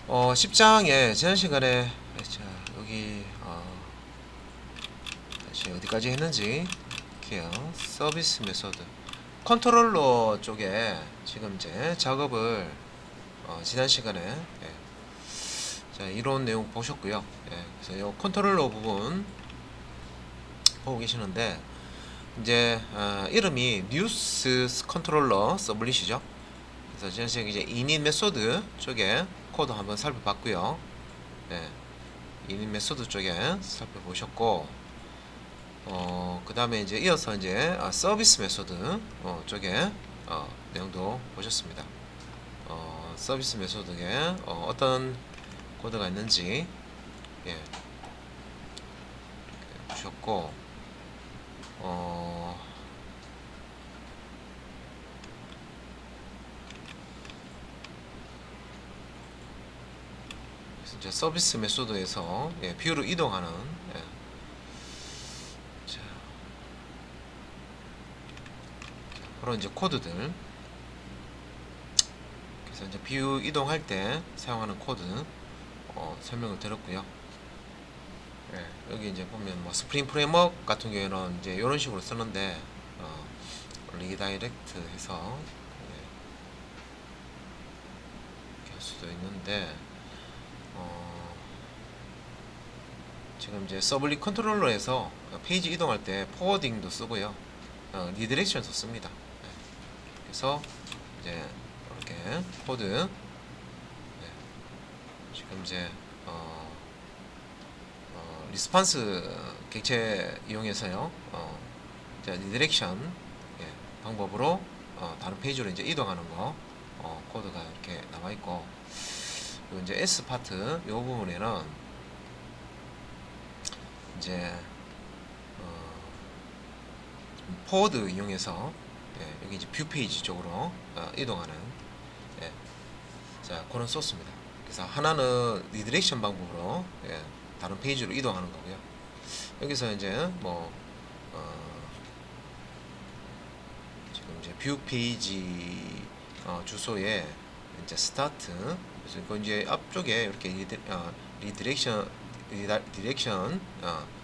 10장에 지난 시간에 자, 여기 다시 어디까지 했는지 볼게요. 서비스 메소드 컨트롤러 쪽에 지금 이제 작업을 지난 시간에 자, 이론 내용 보셨고요. 그래서 이 컨트롤러 부분 보고 계시는데 이제 이름이 뉴스 컨트롤러 서블릿이죠. 그래서 지난 시간에 이제 init 메소드 쪽에 코드 한번 살펴봤고요. init 메소드 쪽에 살펴보셨고, 그 다음에 이제 이어서 이제 서비스 메소드 쪽에 내용도 보셨습니다. 서비스 메소드에 어떤 코드가 있는지 보셨고, 이제 서비스 메소드에서 뷰로 이동하는 자, 그런 이제 코드들. 그래서 이제 뷰 이동할 때 사용하는 코드 설명을 드렸고요. 여기 이제 보면 뭐 스프링 프레임워크 같은 경우에는 이제 이런 식으로 쓰는데 리다이렉트 해서 이렇게 할 수도 있는데 지금 이제 서블릿 컨트롤러에서 페이지 이동할 때 포워딩도 쓰고요, 리디렉션도 씁니다. 그래서 이제 이렇게 코드 지금 이제 리스판스 객체 이용해서요, 이제 리디렉션 방법으로 다른 페이지로 이제 이동하는 거 코드가 이렇게 나와 있고, 그리고 이제 S 파트 이 부분에는 이제 포워드 이용해서 여기 이제 뷰 페이지 쪽으로 이동하는 자, 그런 소스입니다. 그래서 하나는 리디렉션 방법으로 다른 페이지로 이동하는 거고요. 여기서 이제 뭐 지금 이제 뷰 페이지 주소에 이제 스타트, 그래서 이거 이제 앞쪽에 이렇게 리디렉션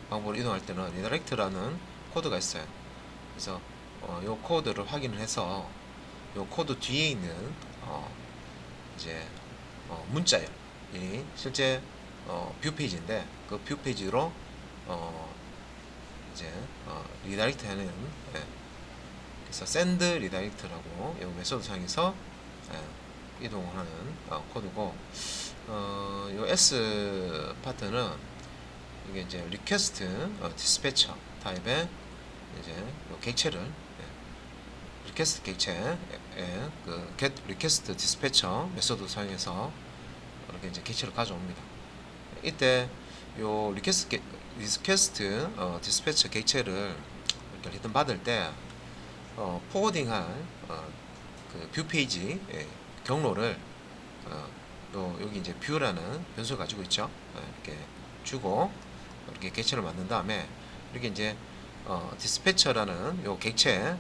방법으로 이동할 때는 리다이렉트라는 코드가 있어요. 그래서 이 코드를 확인을 해서 이 코드 뒤에 있는 이제 문자예요. 이 실제 뷰 페이지인데 그 뷰 페이지로 이제 리다이렉트 하는 그래서 send redirect라고 이 메소드 상에서 이동하는 코드고, 요 S 파트는 이게 이제 request dispatcher 타입의 이제 요 객체를 request 객체에 그 get request dispatcher 메소드 사용해서 이렇게 이제 객체를 가져옵니다. 이때 요 request dispatcher 객체를 이렇게 리턴 받을 때 포워딩할 그 뷰 페이지 경로를 여기 이제 뷰라는 변수를 가지고 있죠. 이렇게 주고 이렇게 객체를 만든 다음에 이렇게 이제 디스패처라는 요 객체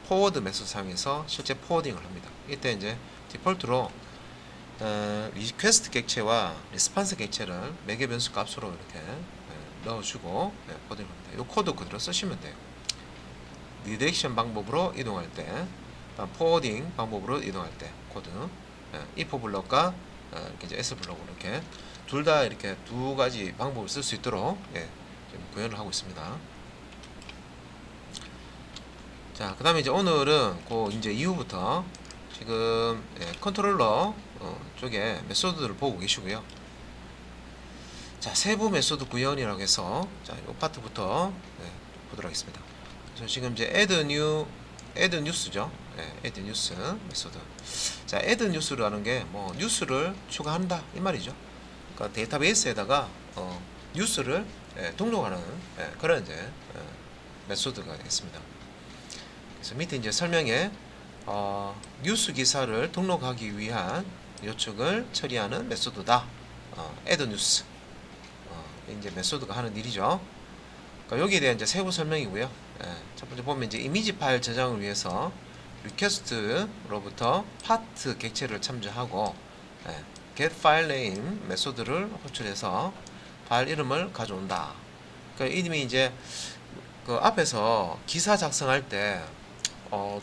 포워드 메소드 사용해서 실제 포워딩을 합니다. 이때 이제 디폴트로 리퀘스트 객체와 리스판스 객체를 매개 변수 값으로 이렇게 넣어주고 포워딩을 합니다. 요 코드 그대로 쓰시면 돼요. 리디렉션 방법으로 이동할 때, 포워딩 방법으로 이동할 때 코드 if 블럭과 이렇게 이제 s 블럭으로 이렇게 둘 다 이렇게 두 가지 방법을 쓸 수 있도록 지금 구현을 하고 있습니다. 자, 그 다음에 이제 오늘은 이제 이후부터 지금 컨트롤러 쪽에 메소드를 보고 계시고요. 자, 세부 메소드 구현이라고 해서 자, 이 파트부터 보도록 하겠습니다. 그래서 지금 이제 add news죠. add news 메소드. 자, add news라는 게 뭐 뉴스를 추가한다 이 말이죠. 그러니까 데이터베이스에다가 뉴스를 등록하는 그런 이제 메소드가 있습니다. 그래서 밑에 이제 설명에 뉴스 기사를 등록하기 위한 요청을 처리하는 메소드다. add news. 이제 메소드가 하는 일이죠. 그러니까 여기에 대한 이제 세부 설명이고요. 첫 번째 보면 이제 이미지 파일 저장을 위해서 리퀘스트로부터 파트 객체를 참조하고 get file name 메소드를 호출해서 파일 이름을 가져온다. 그러니까 이름이 이제 그 앞에서 기사 작성할 때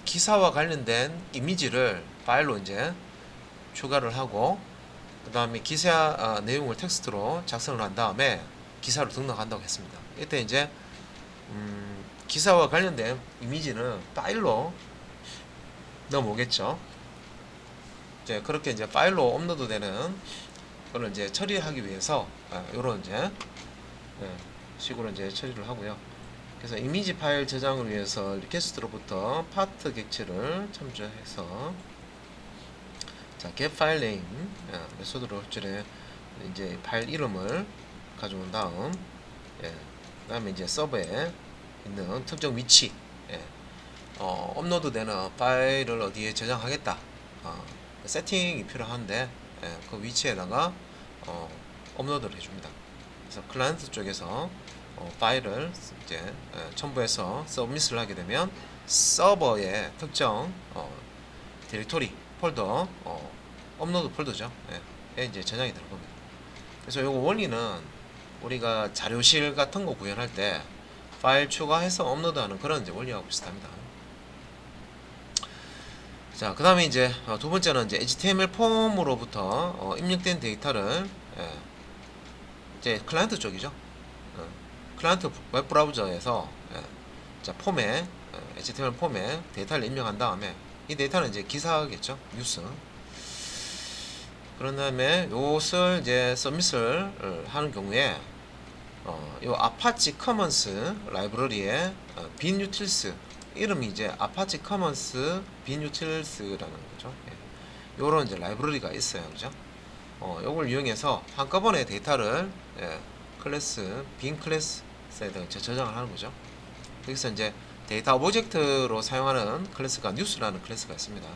기사와 관련된 이미지를 파일로 이제 추가를 하고 그 다음에 기사 내용을 텍스트로 작성을 한 다음에 기사로 등록한다고 했습니다. 이때 이제 기사와 관련된 이미지는 파일로 넘어오겠죠. 이제 그렇게 이제 파일로 업로드되는 거를 이제 처리하기 위해서 이런 이제 식으로 이제 처리를 하고요. 그래서 이미지 파일 저장을 위해서 리퀘스트로부터 파트 객체를 참조해서 자 get file name 메소드로 호출해 이제 파일 이름을 가져온 다음 그다음에 이제 서버에 있는 특정 위치 업로드되는 파일을 어디에 저장하겠다 세팅이 필요한데 그 위치에다가 업로드를 해줍니다. 그래서 클라이언트 쪽에서 파일을 이제 첨부해서 서밋을 하게 되면 서버의 특정 디렉토리 폴더 업로드 폴더죠. 이제 저장이 될 겁니다. 그래서 요거 원리는 우리가 자료실 같은 거 구현할 때 파일 추가해서 업로드하는 그런 이제 원리하고 비슷합니다. 자, 그 다음에 이제 두 번째는 이제 HTML 폼으로부터 입력된 데이터를 이제 클라이언트 쪽이죠. 클라이언트 웹 브라우저에서 자 폼에 HTML 폼에 데이터를 입력한 다음에 이 데이터는 이제 기사겠죠. 뉴스. 그런 다음에 요것을 이제 서밋을 하는 경우에 요 아파치 커먼스 라이브러리에 빈 유틸스 이름이 이제 아파치 커먼스 빈 유틸스라는 거죠. 요런 이제 라이브러리가 있어요. 그죠? 요걸 이용해서 한꺼번에 데이터를 클래스 빈 클래스에다가 저장을 하는 거죠. 여기서 이제 데이터 오브젝트로 사용하는 클래스가 뉴스라는 클래스가 있습니다.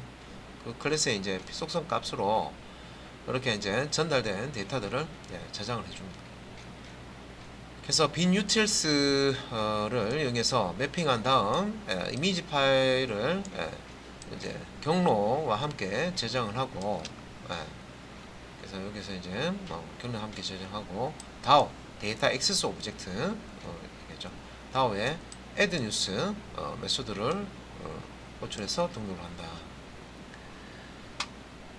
그 클래스에 이제 속성 값으로 이렇게 이제 전달된 데이터들을 저장을 해줍니다. 그래서 빈 유틸스를 이용해서 매핑한 다음 이미지 파일을 이제 경로와 함께 저장을 하고 그래서 여기서 이제 경로와 함께 저장하고 DAO 데이터 액세스 오브젝트 겠죠. DAO에 add news 메소드를 호출해서 등록을 한다.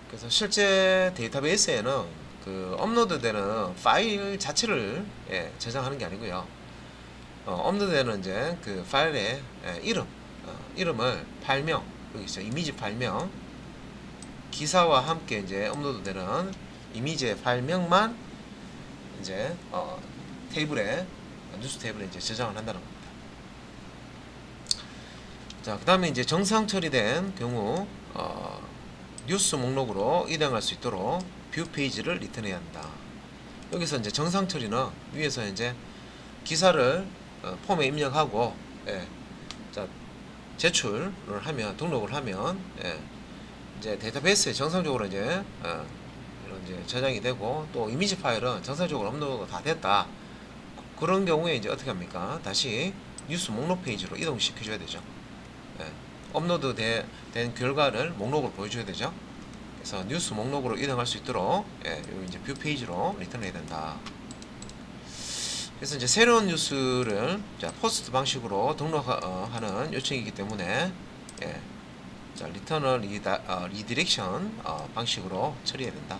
그래서 실제 데이터베이스에는 그 업로드되는 파일 자체를 저장하는 게 아니고요. 업로드되는 이제 그 파일의 이름을 파일명 여기 있죠. 이미지 파일명 기사와 함께 이제 업로드되는 이미지의 파일명만 이제 테이블에 뉴스 테이블에 이제 저장을 한다는 겁니다. 자, 그다음에 이제 정상 처리된 경우 뉴스 목록으로 이동할 수 있도록 뷰 페이지를 리턴해야 한다. 여기서 이제 정상 처리는 위에서 이제 기사를 폼에 입력하고 자, 제출을 하면 등록을 하면 이제 데이터베이스에 정상적으로 이제 이런 이제 저장이 되고 또 이미지 파일은 정상적으로 업로드가 다 됐다. 그런 경우에 이제 어떻게 합니까? 다시 뉴스 목록 페이지로 이동시켜 줘야 되죠. 업로드 된 결과를 목록을 보여줘야 되죠. 그래서 뉴스 목록으로 이동할 수 있도록 여기 이제 뷰 페이지로 리턴해야 된다. 그래서 이제 새로운 뉴스를 자, 포스트 방식으로 등록하는 요청이기 때문에 자, 리턴을 리디렉션 방식으로 처리해야 된다.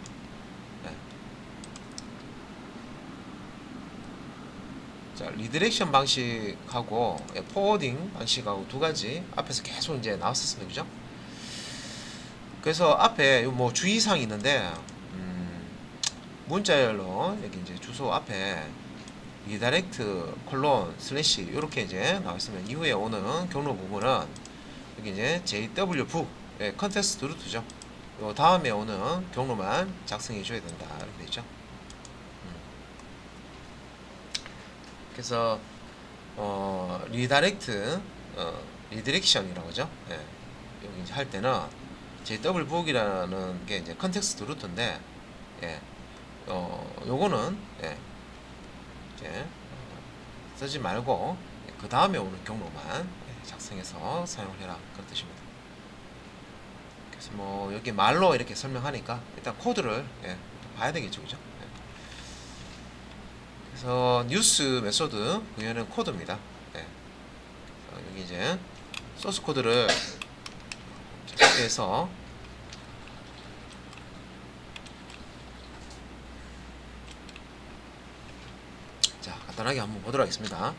자, 리디렉션 방식하고 포워딩 방식하고 두 가지 앞에서 계속 이제 나왔었습니다. 그죠? 그래서 앞에 뭐 주의사항이 있는데 문자열로 여기 이제 주소 앞에 리다렉트 콜론 슬래시 이렇게 이제 나왔으면 이후에 오는 경로 부분은 여기 이제 JWV 컨텍스트 루트죠. 요 다음에 오는 경로만 작성해 줘야 된다 이렇게 되죠. 그래서 리다렉트 리디렉션이라고 하죠. 여기 이제 할 때는 JWV이라는 게 이제 컨텍스트 루트인데 요거는 이제 쓰지 말고 그 다음에 오는 경로만 작성해서 사용을 해라 그런 뜻입니다. 그래서 뭐 여기 말로 이렇게 설명하니까 일단 코드를 봐야 되겠죠, 그죠? 예. 그래서 뉴스 메소드 구현은 코드입니다. 예. 여기 이제 소스 코드를 해서 자 간단하게 한번 보도록 하겠습니다.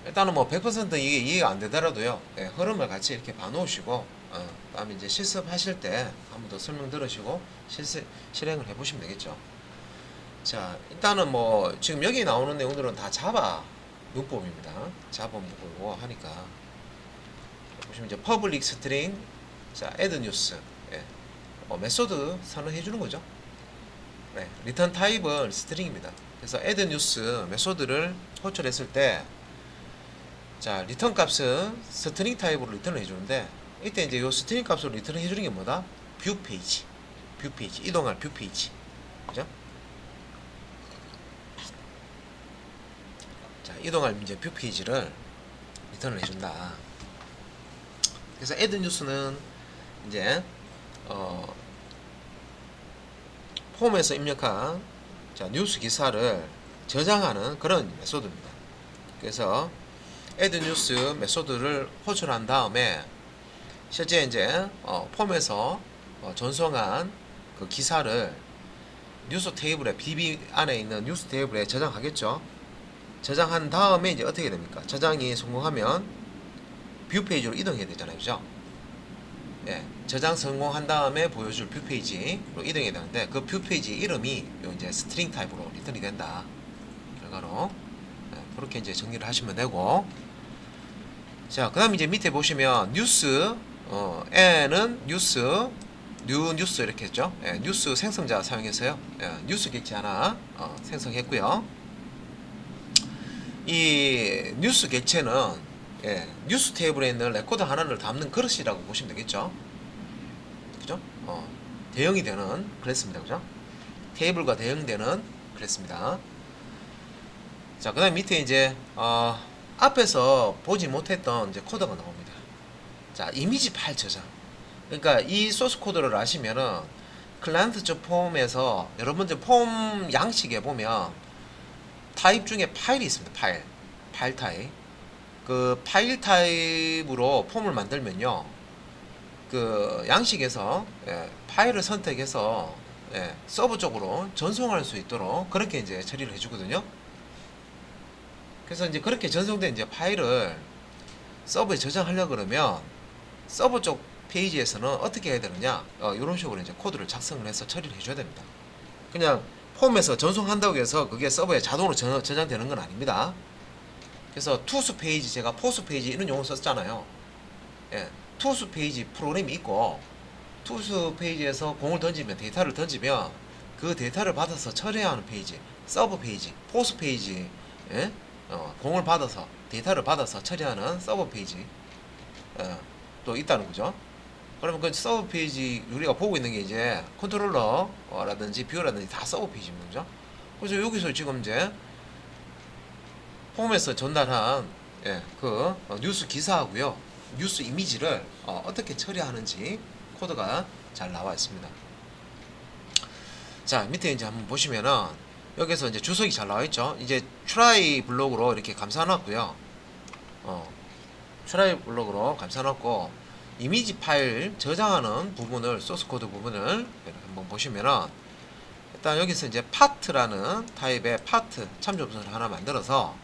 일단은 뭐 100% 이게 이해가 안 되더라도요, 예, 흐름을 같이 이렇게 봐놓으시고 다음에 이제 실습하실 때 한 번 더 설명 들으시고 실행을 해보시면 되겠죠. 자 일단은 뭐 지금 여기 나오는 내용들은 다 자바 문법입니다. 자바 문법이고 하니까 보시면 이제 public string, 자 add news, 예, 메소드 선언해 주는 거죠. 네, 리턴 타입은 스트링입니다. 그래서 add news 메소드를 호출했을 때 자 리턴 값은 스트링 타입으로 리턴을 해주는데, 이때 이제 요 스트링 값으로 리턴을 해주는 게 뭐다? 뷰 페이지, 이동할 뷰 페이지, 그죠? 자 이동할 이제 뷰 페이지를 리턴을 해준다. 그래서 add news는 이제 폼에서 입력한 자 뉴스 기사를 저장하는 그런 메소드입니다. 그래서 add news 메소드를 호출한 다음에 실제 이제 폼에서 전송한 그 기사를 뉴스 테이블에 DB 안에 있는 뉴스 테이블에 저장하겠죠. 저장한 다음에 이제 어떻게 됩니까? 저장이 성공하면 뷰 페이지로 이동해야 되잖아요, 그죠? 예, 저장 성공한 다음에 보여줄 뷰 페이지로 이동해야 되는데 그 뷰 페이지 이름이 요 이제 스트링 타입으로 리턴이 된다. 결과로 그렇게 이제 정리를 하시면 되고, 자 그다음 이제 밑에 보시면 뉴스 n은 뉴스 뉴 뉴스 이렇게 했죠. 예, 뉴스 생성자 사용해서요. 예, 뉴스 객체 하나 생성했고요. 이 뉴스 객체는 예, 뉴스 테이블에 있는 레코드 하나를 담는 그릇이라고 보시면 되겠죠. 그죠? 대응이 되는 그랬습니다. 그죠? 테이블과 대응되는 그랬습니다. 자, 그 다음 밑에 이제 앞에서 보지 못했던 이제 코드가 나옵니다. 자, 이미지 파일 저장. 그러니까 이 소스 코드를 아시면은 클라이언트 쪽 폼에서 여러분들 폼 양식에 보면 타입 중에 파일이 있습니다. 파일 타입. 그 파일 타입으로 폼을 만들면요, 그 양식에서 파일을 선택해서 서버 쪽으로 전송할 수 있도록 그렇게 이제 처리를 해주거든요. 그래서 이제 그렇게 전송된 이제 파일을 서버에 저장하려 그러면 서버 쪽 페이지에서는 어떻게 해야 되느냐, 이런 식으로 이제 코드를 작성을 해서 처리를 해줘야 됩니다. 그냥 폼에서 전송한다고 해서 그게 서버에 자동으로 저장되는 건 아닙니다. 그래서 투스 페이지, 제가 포스 페이지 이런 용어 썼잖아요. 예, 투스 페이지 프로그램이 있고, 투스 페이지에서 공을 던지면, 데이터를 던지면 그 데이터를 받아서 처리해야 하는 페이지, 서버 페이지, 포스 페이지, 예? 공을 받아서 데이터를 받아서 처리하는 서버 페이지 또 있다는 거죠. 그러면 그 서버 페이지 우리가 보고 있는 게 이제 컨트롤러라든지 뷰라든지 다 서버 페이지입니다. 그죠? 그래서 여기서 지금 이제 폼에서 전달한 그 뉴스 기사하고요, 뉴스 이미지를 어떻게 처리하는지 코드가 잘 나와 있습니다. 자 밑에 이제 한번 보시면은 여기서 이제 주석이 잘 나와 있죠. 이제 try 블록으로 이렇게 감싸놨고요. try 블록으로 감싸놨고, 이미지 파일 저장하는 부분을, 소스 코드 부분을 한번 보시면은 일단 여기서 이제 파트라는 타입의 파트 참조문서를 하나 만들어서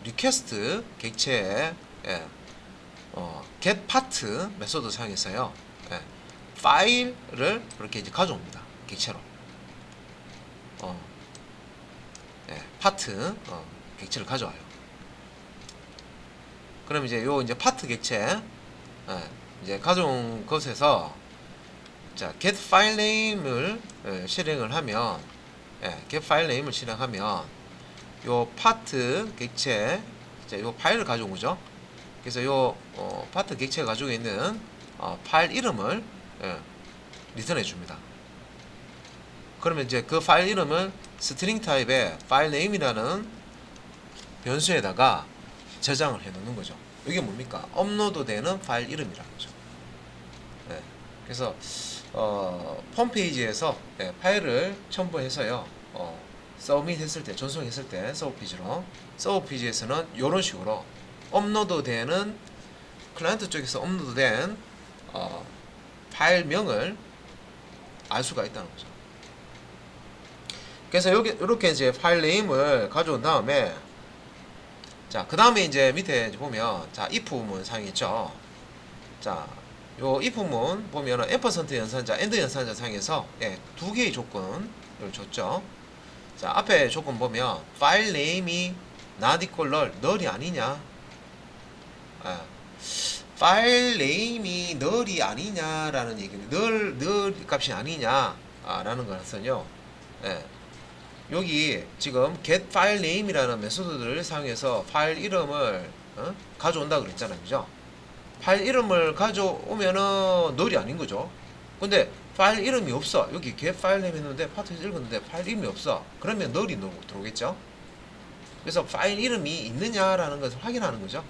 리퀘스트 객체에 get part 메소드 사용해서요, 파일을 그렇게 이제 가져옵니다. 객체로 파트 객체를 가져와요. 그럼 이제 요 이제 파트 객체 이제 가져온 것에서 자 get file name을 실행을 하면 get file name을 실행하면 요 파트 객체, 자, 요 파일을 가져온 거죠. 그래서 요 파트 객체가 가지고 있는 파일 이름을 리턴해 줍니다. 그러면 이제 그 파일 이름을 스트링 타입의 파일 네임이라는 변수에다가 저장을 해 놓는 거죠. 이게 뭡니까? 업로드 되는 파일 이름이라는 거죠. 그래서 홈페이지에서 파일을 첨부해서요. 서밋 했을 때, 전송했을 때 서브 페이지에서는 이런 식으로 업로드되는 클라이언트 쪽에서 업로드된 파일명을 알 수가 있다는 거죠. 그래서 여기 이렇게 이제 파일 네임을 가져온 다음에 자, 그 다음에 이제 밑에 이제 보면 자, if문 사용이 있죠. 자, 요 if문 보면은 앰퍼센트 연산자, 엔드 연산자 사용해서 두 개의 조건을 줬죠. 자, 앞에 조건 보면 파일 네임이 not equal null이 아니냐. 파일 네임이 null이 아니냐라는 얘기는 null 값이 아니냐 라는 것은요. 여기 지금 get file name이라는 메소드를 사용해서 파일 이름을 가져온다 그랬잖아요. 그죠? 파일 이름을 가져오면은 null이 아닌 거죠. 근데 파일 이름이 없어. 여기 get file name 했는데 파트에서 읽었는데 파일 이름이 없어. 그러면 null이 들어오겠죠? 그래서 파일 이름이 있느냐라는 것을 확인하는 거죠.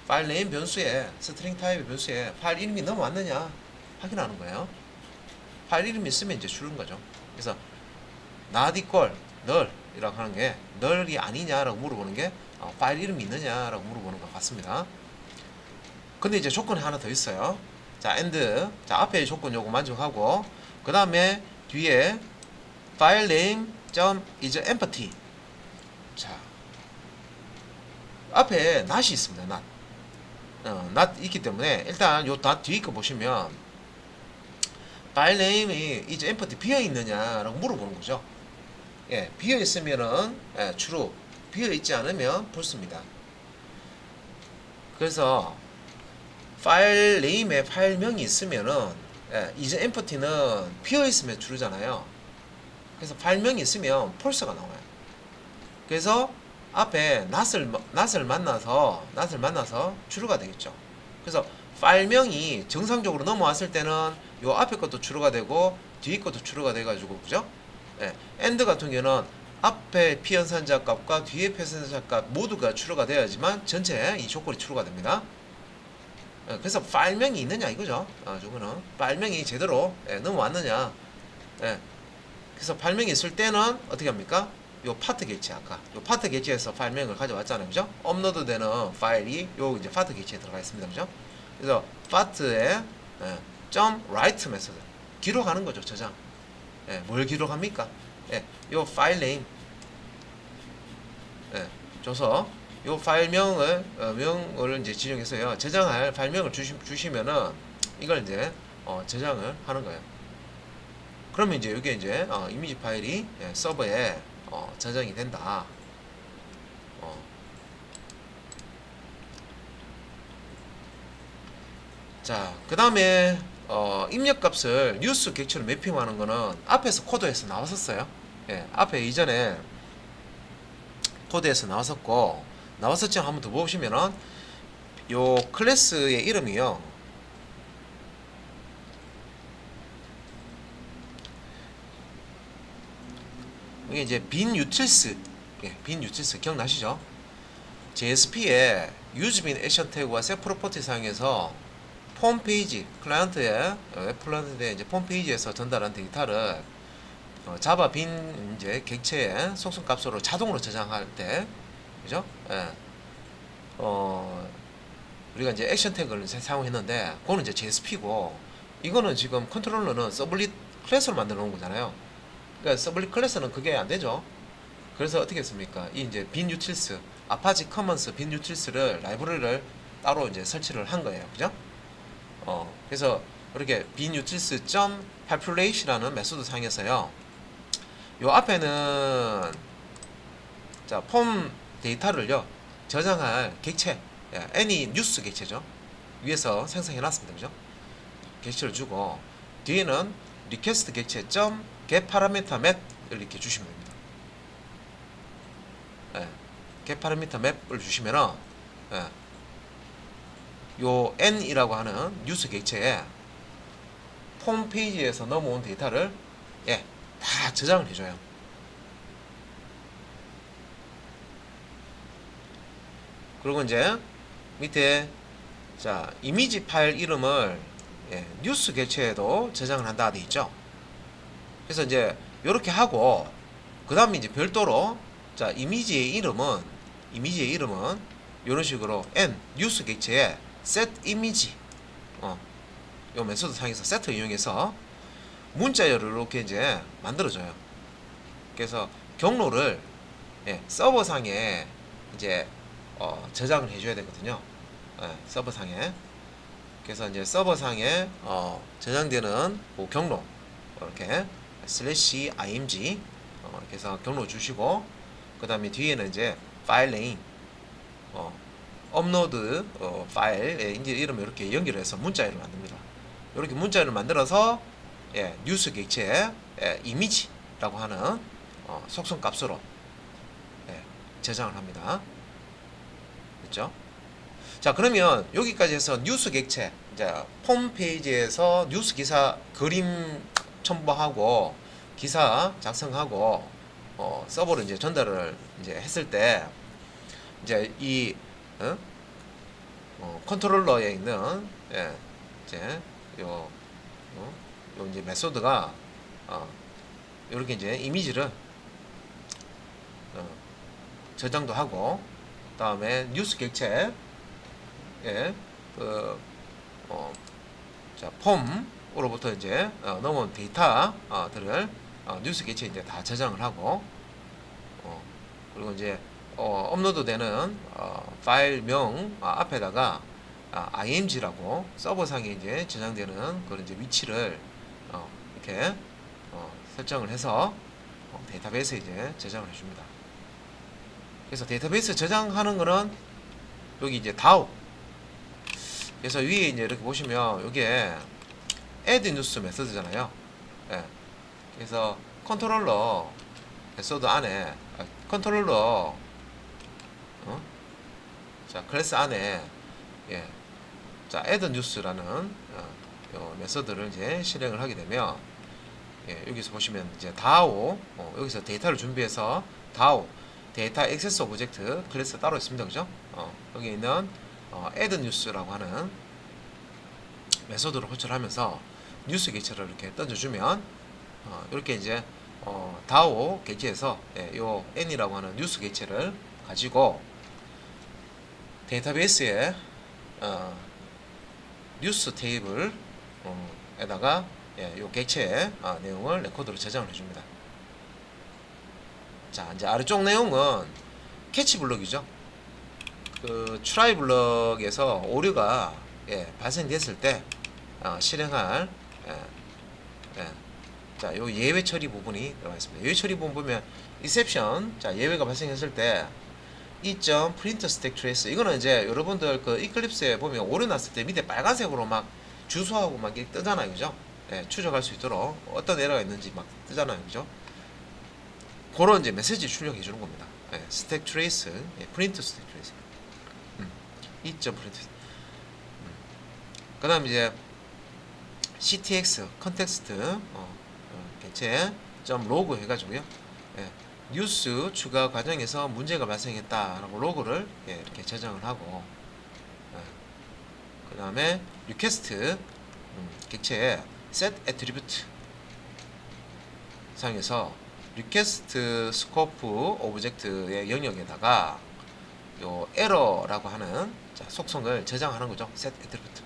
파일 네임 변수에 스트링 타입의 변수에 파일 이름이 넘어왔느냐 확인하는 거예요. 파일 이름이 있으면 이제 주는 거죠. 그래서 not equal null 이라고 하는 게 null이 아니냐라고 물어보는 게 파일 이름이 있느냐라고 물어보는 것 같습니다. 근데 이제 조건이 하나 더 있어요. 자, and 자, 앞에 조건 요거 만족하고 그 다음에 뒤에 file name is empty. 자, 앞에 not이 있습니다. not 있기 때문에 일단 요 not 뒤에 거 보시면 file name이 is empty 비어 있느냐라고 물어보는 거죠. 비어 있으면은 true, 비어 있지 않으면 false입니다. 그래서 파일 네임에 파일명이 있으면은 is empty는 비어 있으면 true잖아요. 그래서 파일명이 있으면 false가 나와요. 그래서 앞에 not을 만나서 true가 되겠죠. 그래서 파일명이 정상적으로 넘어왔을 때는 요 앞에 것도 true가 되고 뒤에 것도 true가 돼가지고 그죠? and 같은 경우는 앞에 피연산자 값과 뒤에 피연산자 값 모두가 true가 돼야지만 전체 이 조건이 true가 됩니다. 그래서 파일명이 있느냐 이거죠. 저거는 파일명이 제대로 넘어왔느냐. 그래서 파일명이 있을 때는 어떻게 합니까? 요 파트 개체 아까 요 파트 개체에서 파일명을 가져왔잖아요. 그죠? 업로드되는 파일이 요 이제 파트 개체에 들어가 있습니다. 그죠? 그래서 파트에 .write 메소드 기록하는 거죠. 저장. 뭘 기록합니까? 요 파일 네임 줘서 요 파일명을 이제 지정해서요. 저장할 파일명을 주시면은 이걸 이제 저장을 하는 거예요. 그러면 이제 여기 이제 이미지 파일이 서버에 저장이 된다. 자, 그 다음에 입력값을 뉴스 객체로 매핑하는 거는 앞에서 코드에서 나왔었어요. 앞에 이전에 코드에서 나왔었죠. 한번 더 보시면은 요 클래스의 이름이요. 이게 이제 빈 유틸스 기억나시죠? JSP에 유즈빈 액션 태그와 셋 프로퍼티 사용해서 홈페이지 클라이언트의 웹플랜트의 이제 홈페이지에서 전달한 데이터를 자바 빈 이제 객체의 속성 값으로 자동으로 저장할 때, 그죠? 우리가 이제 액션 태그를 사용했는데, 그거는 이제 JSP고, 이거는 지금 컨트롤러는 서블릿 클래스로 만들어 놓은 거잖아요. 그러니까 서블릿 클래스는 그게 안 되죠. 그래서 어떻게 했습니까? 이 이제 빈 유틸스, 아파치 커먼스 빈 유틸스를 라이브러리를 따로 이제 설치를 한 거예요. 그죠? 그래서 이렇게 빈 유틸스 .populate라는 메소드 사용해서요. 요 앞에는 자, 폼 데이터를요 저장할 객체, any 뉴스 객체죠. 위에서 생성해 놨습니다. 그죠? 객체를 주고 뒤에는 리퀘스트 객체 get parameter map을 이렇게 주시면 됩니다. get parameter map을 주시면은 요 n이라고 하는 뉴스 객체에 홈페이지에서 넘어온 데이터를 다 저장을 해줘요. 그리고 이제 밑에 자 이미지 파일 이름을 예, 뉴스 객체에도 저장을 한다 돼 있죠. 그래서 이제 이렇게 하고 그 다음에 이제 별도로 자 이미지의 이름은 이런 식으로 n 뉴스 객체에 set 이미지 요 메소드 상에서 세트 이용해서 문자열을 이렇게 이제 만들어줘요. 그래서 경로를 서버상에 이제 저장을 해줘야 되거든요. 서버상에. 그래서 이제 서버상에 저장되는 그 경로 이렇게 /img 이렇게 해서 경로 주시고 그 다음에 뒤에는 이제 파일 네임 업로드 파일 이제 이름을 이렇게 연결해서 문자열을 만듭니다. 이렇게 문자열을 만들어서 뉴스 객체 이미지라고 하는 속성 값으로 저장을 합니다. 됐죠? 자 그러면 여기까지 해서 뉴스 객체 이제 홈페이지에서 뉴스 기사 그림 첨부하고 기사 작성하고 서버로 이제 전달을 이제 했을 때 이제 이 컨트롤러에 있는 이제 요 이제 메소드가 이렇게 이제 이미지를 저장도 하고 다음에 뉴스 객체 자 폼으로부터 이제 넘어온 데이터들을 뉴스 객체에 이제 다 저장을 하고 그리고 이제 업로드되는 파일명 앞에다가 img라고 서버상에 이제 저장되는 그런 이제 위치를 이렇게 설정을 해서 데이터베이스에 이제 저장을 해줍니다. 그래서 데이터베이스 저장하는 거는 여기 이제 DAO. 그래서 위에 이제 이렇게 보시면 이게 add news 메소드잖아요. 그래서 컨트롤러 메소드 안에 컨트롤러 자 클래스 안에 자 add news라는 요 메소드를 이제 실행을 하게 되면 여기서 보시면 이제 DAO 여기서 데이터를 준비해서 DAO 데이터 액세스 오브젝트 클래스 따로 있습니다. 그죠? 여기 있는 add news라고 하는 메소드를 호출하면서 뉴스 객체를 이렇게 던져주면 이렇게 이제 DAO 객체에서 요 n이라고 하는 뉴스 객체를 가지고 데이터베이스에 뉴스 테이블 에다가 요 객체의 내용을 레코드로 저장을 해줍니다. 자 이제 아래쪽 내용은 캐치 블럭이죠. 그 트라이 블럭에서 오류가 발생됐을 때 실행할 자 요 예외 처리 부분이 들어가 있습니다. 예외 처리 부분 보면 exception 자 예외가 발생했을 때 print stack trace 이거는 이제 여러분들 그 이클립스에 보면 오류 났을 때 밑에 빨간색으로 막 주소하고 막 이렇게 뜨잖아요. 그죠? 추적할 수 있도록 어떤 에러가 있는지 막 뜨잖아요. 그죠? 그런 이제 메시지 출력해 주는 겁니다. stack trace, print stack trace. print. 그다음 이제 ctx 컨텍스트 객체 .log 해가지고요. 뉴스 추가 과정에서 문제가 발생했다라고 로그를 이렇게 저장을 하고 그 다음에 리퀘스트 객체에 set attribute 상에서 리퀘스트 스코프 오브젝트의 영역에다가 요 에러라고 하는 속성을 저장하는 거죠. set attribute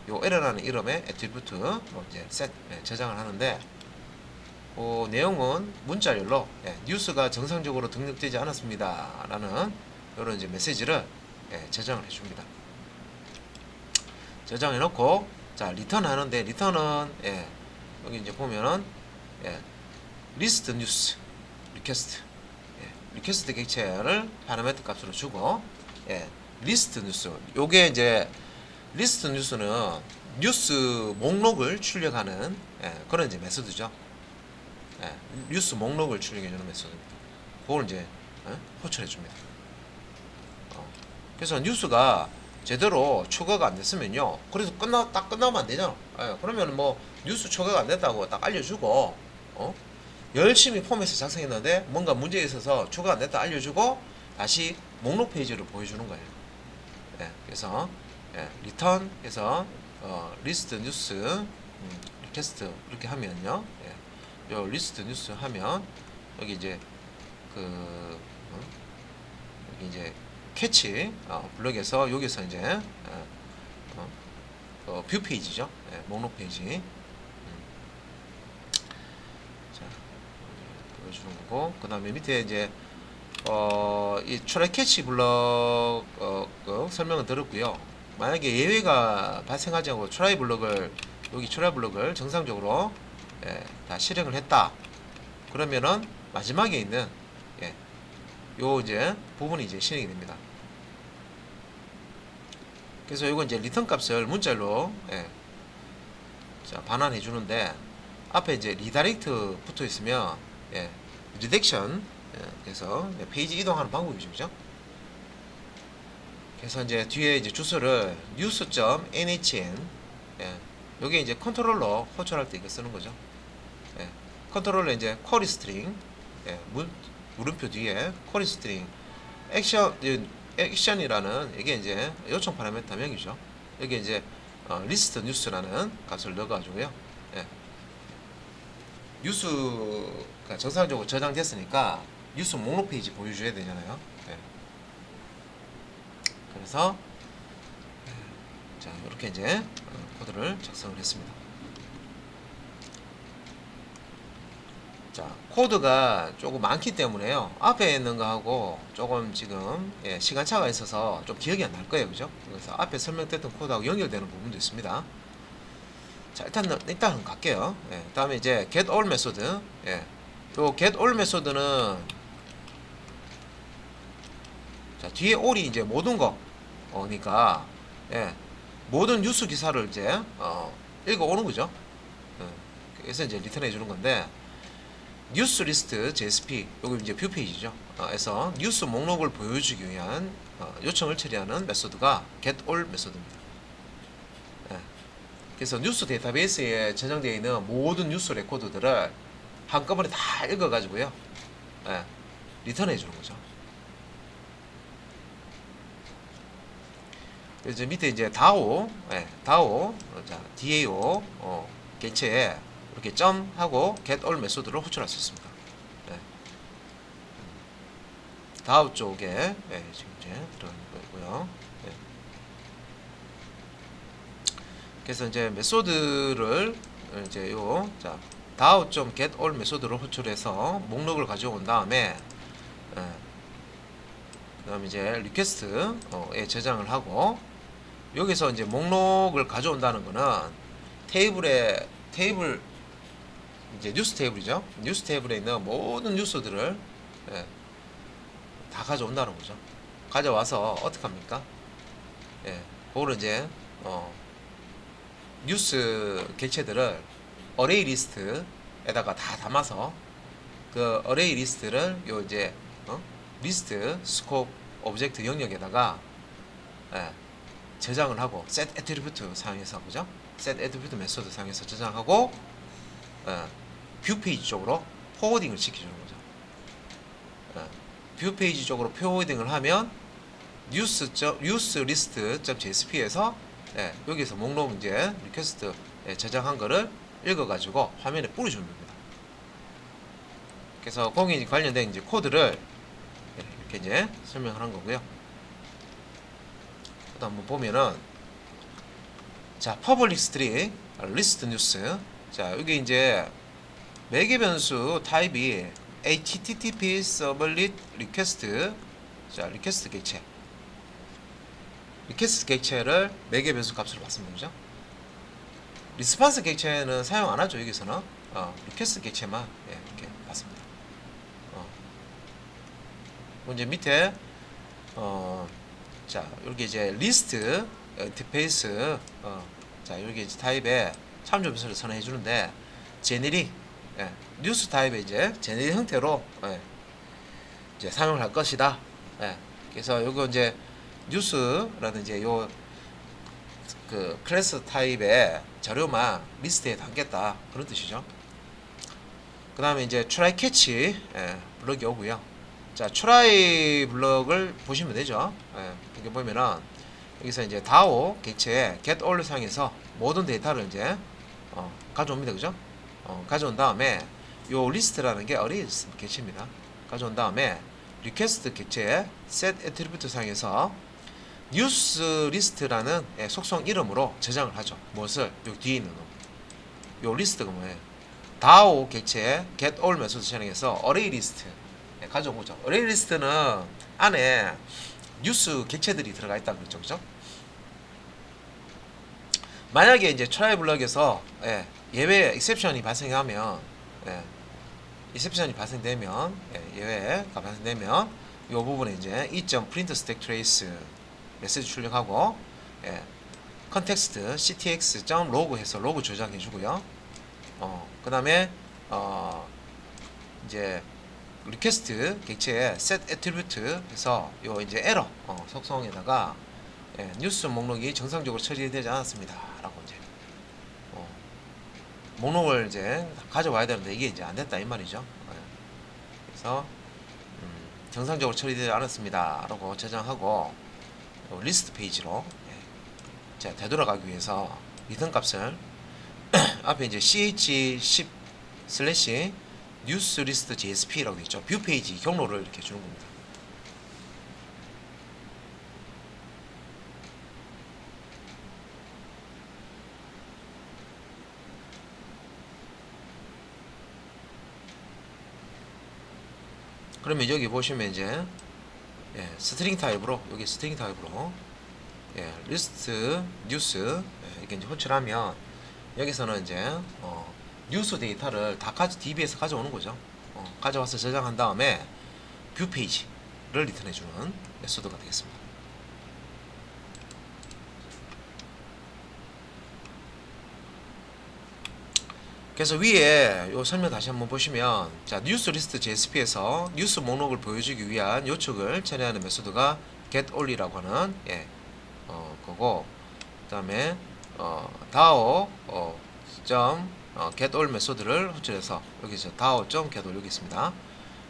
요 에러라는 이름의 attribute로 이제 set 저장을 하는데 그 내용은 문자열로 뉴스가 정상적으로 등록되지 않았습니다 라는 이런 이제 메시지를 저장을 해줍니다. 저장해 놓고 자 리턴 하는데 리턴은 여기 이제 보면은 리스트 뉴스 리퀘스트 객체를 파라미터 값으로 주고 리스트 뉴스 요게 이제 리스트 뉴스는 뉴스 목록을 출력하는 그런 이제 메소드죠. 뉴스 목록을 출력해주는 메소드입니다. 그걸 이제 호출해줍니다. 그래서 뉴스가 제대로 추가가 안 됐으면요. 그래서 딱 끝나면 안 되잖아. 그러면 뭐 뉴스 추가가 안 됐다고 딱 알려주고, 열심히 포맷을 작성했는데 뭔가 문제가 있어서 추가 안 됐다 알려주고 다시 목록 페이지를 보여주는 거예요. 그래서 리턴해서 리스트 뉴스 리퀘스트 이렇게 하면요. 요 리스트 뉴스 하면 여기 이제 그 여기 이제 캐치 블럭에서 여기서 이제 뷰 페이지죠. 목록 페이지. 자, 보여주는 거고, 그 다음에 밑에 이제 이 트랙 캐치 블럭 설명은 들었고요. 만약에 예외가 발생하지 않고 여기 트라이 블럭을 정상적으로 다 실행을 했다. 그러면은 마지막에 있는 요 이제 부분이 이제 실행이 됩니다. 그래서 이거 이제 리턴 값을 문자로 자, 반환해 주는데, 앞에 이제 리다이렉트 붙어 있으면 리렉션 그래서 페이지 이동하는 방법이죠, 그죠? 그래서 이제 뒤에 이제 주소를 news.nhn 요게 이제 컨트롤러 호출할 때 이거 쓰는 거죠. 컨트롤러 이제 쿼리 스트링 물음표 뒤에 쿼리 스트링 액션이라는 이게 이제 요청 파라미터 명이죠. 여기 이제 리스트 뉴스라는 값을 넣어가지고요. 뉴스가 정상적으로 저장됐으니까 뉴스 목록 페이지 보여줘야 되잖아요. 그래서 자 이렇게 이제 코드를 작성을 했습니다. 자, 코드가 조금 많기 때문에요. 앞에 있는 거하고 조금 지금 시간차가 있어서 좀 기억이 안 날 거예요, 그죠? 그래서 앞에 설명됐던 코드하고 연결되는 부분도 있습니다. 자, 일단 갈게요. 다음에 이제 get all 메소드. 요 get all 메소드는 자, 뒤에 all이 이제 모든 거니까 모든 뉴스 기사를 이제 읽어 오는 거죠. 그래서 이제 리턴해 주는 건데, 뉴스 리스트 JSP 여기 이제 뷰 페이지죠. 에서 뉴스 목록을 보여주기 위한 요청을 처리하는 메소드가 get all 메소드입니다. 그래서 뉴스 데이터베이스에 저장되어 있는 모든 뉴스 레코드들을 한꺼번에 다 읽어가지고요, 리턴해 주는 거죠. 이제 밑에 이제 DAO, 자, DAO 개체에 이렇게 점 하고 get all 메소드를 호출할 수 있습니다. DAO 쪽에 지금 이제 들어가는 거고요. 그래서 이제 메소드를 이제 자 DAO get all 메소드를 호출해서 목록을 가져온 다음에 그다음에 이제 리퀘스트에 저장을 하고, 여기서 이제 목록을 가져온다는 거는 테이블 이제 뉴스 테이블이죠. 뉴스 테이블에 있는 모든 뉴스들을 다 가져온다는 거죠. 가져와서 어떻게 합니까? 그거를 이제 뉴스 객체들을 어레이 리스트에다가 다 담아서 그 어레이 리스트를 요 이제 리스트 스코프 오브젝트 영역에다가 저장을 하고 set attribute 사용해서, 그죠? set attribute 메소드 사용해서 저장하고 뷰 페이지 쪽으로 포워딩을 시켜주는 거죠. 뷰 페이지 쪽으로 포워딩을 하면 뉴스 리스트.jsp에서 여기서 목록 이제 리퀘스트 저장한 거를 읽어가지고 화면에 뿌려주는 겁니다. 그래서 거기 관련된 이제 코드를 이렇게 이제 설명하는 거고요. 또 한번 보면은, 자, 퍼블릭 스트링 리스트 뉴스. 자, 여기 이제 매개 변수 타입이 http 서블릿 리퀘스트. 자, 리퀘스트 객체. 리퀘스트 객체를 매개 변수 값으로 받습니다, 그죠? 리스폰스 객체는 사용 안 하죠, 여기서는. 리퀘스트 객체만 이렇게 받습니다. 이제 밑에 자, 여기 이제 리스트 인터페이스 자, 여기 이제 타입에 참조 변수를 선언해 주는데, 제네릭 뉴스 타입의 이제 제네릭 형태로 이제 사용을 할 것이다. 그래서 요거 이제 뉴스라든지 요 그 클래스 타입의 자료만 리스트에 담겠다, 그런 뜻이죠. 그 다음에 이제 try catch 블럭이 오고요. 자, try 블럭을 보시면 되죠. 이게 보면은 여기서 이제 DAO 객체의 get all 상에서 모든 데이터를 이제 가져옵니다. 그죠? 가져온 다음에 요 리스트라는 게 어레이 객체입니다. 가져온 다음에 리퀘스트 객체의 set attribute 상에서 뉴스 리스트라는 속성 이름으로 저장을 하죠. 무엇을? 요 뒤에 있는 요 리스트가 뭐예요? DAO 객체의 get all 메소드 실행해서 array 리스트 가져온 거죠. array 리스트는 안에 뉴스 객체들이 들어가 있다는 거죠. 그죠? 만약에 이제 트라이 블럭에서 예외 exception이 발생하면 exception이 발생되면 예외가 발생되면 이 부분에 이제 print stack trace 메시지 출력하고 context ctx.log 해서 로그 저장해 주고요. 그 다음에 이제 리퀘스트 객체의 set attribute 해서 요 이제 에러 속성에다가 뉴스 목록이 정상적으로 처리되지 않았습니다 라고 이제 목록을 이제 가져와야 되는데 이게 이제 안 됐다 이 말이죠. 그래서 정상적으로 처리되지 않았습니다 라고 저장하고 리스트 페이지로 자 되돌아가기 위해서 리턴 값을 앞에 이제 ch10 슬래시 뉴스 리스트 JSP라고 되어 있죠. 뷰 페이지 경로를 이렇게 주는 겁니다. 그러면 여기 보시면 이제 스트링 타입으로 여기 스트링 타입으로 리스트 뉴스 이렇게 이제 호출하면 여기서는 이제 뉴스 데이터를 다 DB에서 가져오는 거죠. 가져와서 저장한 다음에 뷰 페이지를 리턴해 주는 메소드가 되겠습니다. 그래서 위에 요 설명 다시 한번 보시면 자 뉴스 리스트 JSP에서 뉴스 목록을 보여주기 위한 요청을 처리하는 메소드가 get only라고 하는 거고 그다음에 DAO get all 메소드를 호출해서 여기서 DAO.get all 여기 있습니다.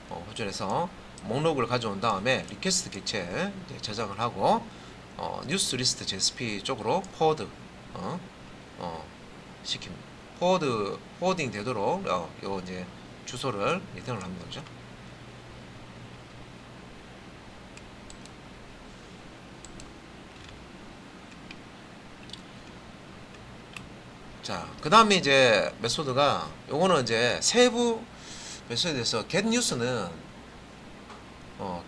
호출해서 목록을 가져온 다음에 리퀘스트 객체 저장을 하고 뉴스 리스트 JSP 쪽으로 포워드 시킵니다. 포워딩 되도록 요 이제 주소를 리턴을 합니다. 그죠? 자, 그 다음에 이제 메소드가 요거는 이제 세부 메소드에서 get news는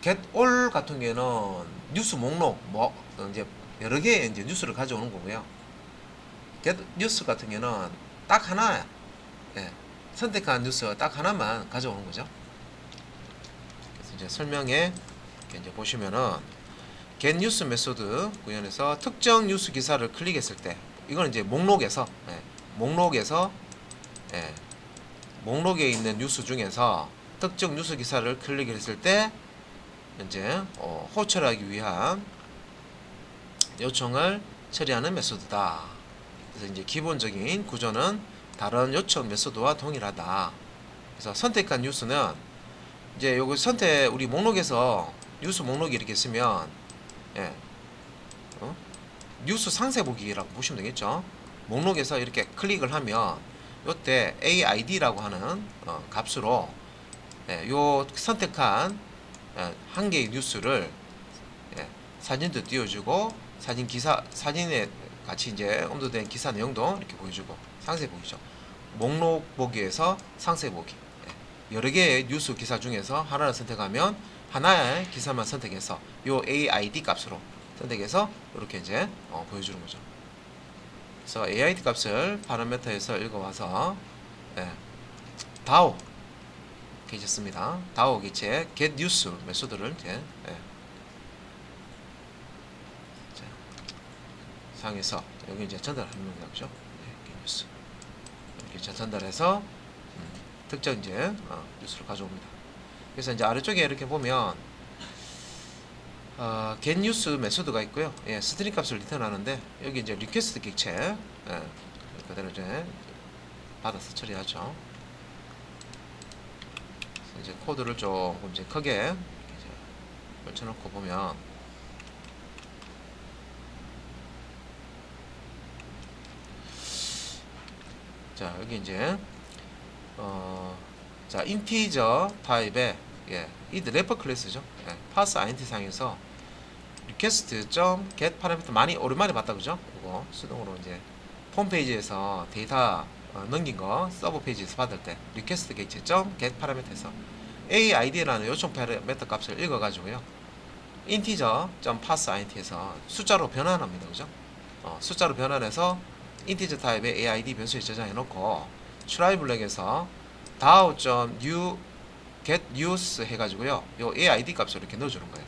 get all 같은 경우에는 뉴스 목록 뭐 이제 여러 개의 이제 뉴스를 가져오는 거고요. get news 같은 경우는 딱 하나 선택한 뉴스 딱 하나만 가져오는 거죠. 그래서 이제 설명에 이제 보시면은 get news 메소드 구현해서 특정 뉴스 기사를 클릭했을 때 이거는 이제 목록에서 목록에 있는 뉴스 중에서 특정 뉴스 기사를 클릭했을 때 이제 호출하기 위한 요청을 처리하는 메소드다. 그래서 이제 기본적인 구조는 다른 요청 메소드와 동일하다. 그래서 선택한 뉴스는 이제 요거 우리 목록에서 뉴스 목록이 이렇게 있으면 뉴스 상세 보기라고 보시면 되겠죠. 목록에서 이렇게 클릭을 하면 요때 AID라고 하는 값으로 요 선택한 한 개의 뉴스를 사진도 띄워주고 사진에 같이 이제 업로드된 기사 내용도 이렇게 보여주고 상세 보기죠. 목록 보기에서 상세 보기. 여러 개의 뉴스 기사 중에서 하나를 선택하면 하나의 기사만 선택해서 요 AID 값으로 선택해서 이렇게 이제 보여주는 거죠. 그래서 AID 값을 파라미터에서 읽어와서 DAO 객체습니다. DAO 객체 get news 메소드를 이제 상에서 여기 이제 전달하는 거죠. 뉴스 이렇게 전달해서 특정 이제 뉴스를 가져옵니다. 그래서 이제 아래쪽에 이렇게 보면 get news 메소드가 있고요. 스트링 값을 리턴하는데 여기 이제 리퀘스트 객체 그대로 이제 받아서 처리하죠. 이제 코드를 조금 이제 크게 이제 걸쳐놓고 보면 자, 여기 이제 자, 인티저 타입의 이 래퍼 클래스죠. 파스 int 상에서 request.get 파라미터 많이 오랜만에 봤다 그죠? 이거 수동으로 이제 홈페이지에서 데이터 넘긴 거 서버 페이지에서 받을 때 request get 파라미터에서 aid라는 요청 파라미터 값을 읽어 가지고요. integer.parseInt에서 숫자로 변환합니다. 그죠? 숫자로 변환해서 integer 타입의 aid 변수에 저장해 놓고 try 블랙에서 dow.new get use 해가지고요. 요 aid 값을 이렇게 넣어주는 거예요.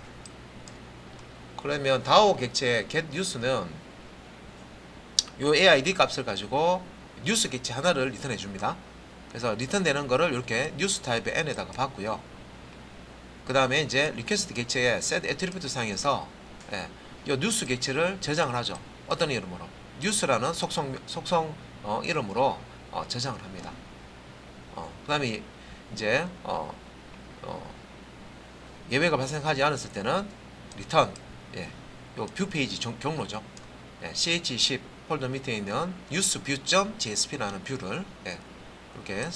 그러면 dow 객체 get use는 요 aid 값을 가지고 뉴스 객체 하나를 리턴해 줍니다. 그래서 리턴 되는 거를 이렇게 뉴스 타입의 n에다가 받고요. 그 다음에 이제 리퀘스트 객체의 set attribute 상에서 요 뉴스 객체를 저장을 하죠. 어떤 이름으로? 뉴스라는 속성 이름으로 저장을 합니다. 그 다음에 이제 예외가 발생하지 않았을 때는 return 요 뷰 페이지 경로죠. ch10 폴더 밑에 있는 useView.jsp라는 뷰를 그렇게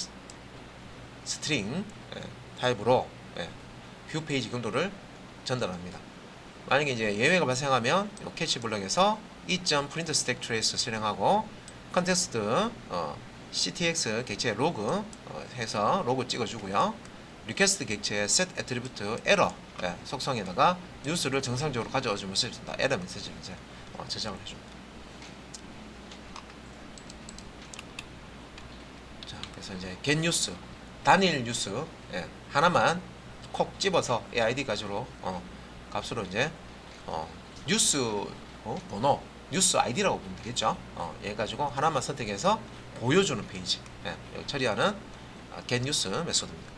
스트링 타입으로 뷰 페이지 경로를 전달합니다. 만약에 이제 예외가 발생하면 요 캐치 블럭에서 e.print stack trace 실행하고 컨텍스트 ctx 객체 로그 해서 로그 찍어주고요. 리퀘스트 객체 set attribute error 속성에다가 뉴스를 정상적으로 가져와주면 쓰여준다. 에러 메시지를 이제 저장을 해줍니다. 자, 그래서 이제 get news 단일 뉴스 하나만 콕 집어서 aid 가지고 값으로 이제 뉴스 번호 뉴스 아이디라고 보면 되겠죠. 얘 가지고 하나만 선택해서 보여주는 페이지 처리하는 get news 메소드입니다.